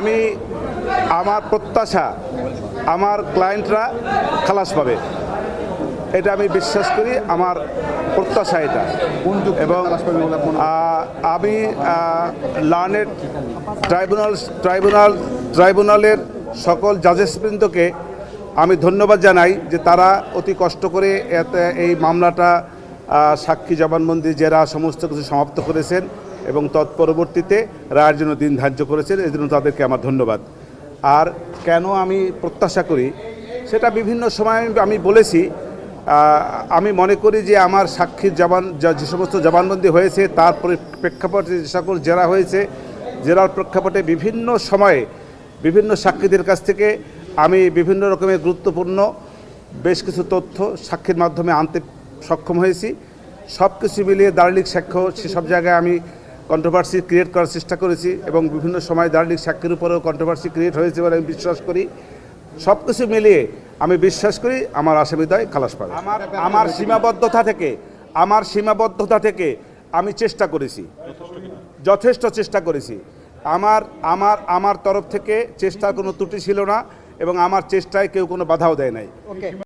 আমি আমার প্রত্যাশা আমার ক্লায়েন্টরা খালাস পাবে, এটা আমি বিশ্বাস করি, আমার প্রত্যাশা এটা। এবং আমি লার্নেড ট্রাইব্যুনালের সকল জাজেসবৃন্দকে আমি ধন্যবাদ জানাই যে তারা অতি কষ্ট করে এই মামলাটা সাক্ষী জবানবন্দি জেরা সমস্ত কিছু সমাপ্ত করেছেন এবং তৎপরবর্তীতে রায়ের জন্য দিন ধার্য করেছেন, এই জন্য তাদেরকে আমার ধন্যবাদ। আর কেন আমি প্রত্যাশা করি সেটা বিভিন্ন সময় আমি বলেছি। আমি মনে করি যে আমার সাক্ষীর যে সমস্ত জবানবন্দি হয়েছে তার প্রেক্ষাপটে যে সকল জেরা হয়েছে, জেরার প্রেক্ষাপটে বিভিন্ন সময়ে বিভিন্ন সাক্ষীদের কাছ থেকে আমি বিভিন্ন রকমের গুরুত্বপূর্ণ বেশ কিছু তথ্য সাক্ষীর মাধ্যমে আনতে সক্ষম হয়েছি। সব কিছু মিলিয়ে দালিলিক সাক্ষ্য সেসব জায়গায় আমি কন্ট্রোভার্সি ক্রিয়েট করার চেষ্টা করেছি এবং বিভিন্ন সময় দালিলিক সাক্ষীর উপরেও কন্ট্রোভার্সি ক্রিয়েট হয়েছে বলে আমি বিশ্বাস করি। সব কিছু মিলিয়ে আমি বিশ্বাস করি আমার আসামিদ্বয় খালাস পাবে। আমার সীমাবদ্ধতা থেকে আমি চেষ্টা করেছি, যথেষ্ট চেষ্টা করেছি। আমার তরফ থেকে চেষ্টার কোনো ত্রুটি ছিল না এবং আমার চেষ্টায় কেউ কোনো বাধাও দেয় নাই।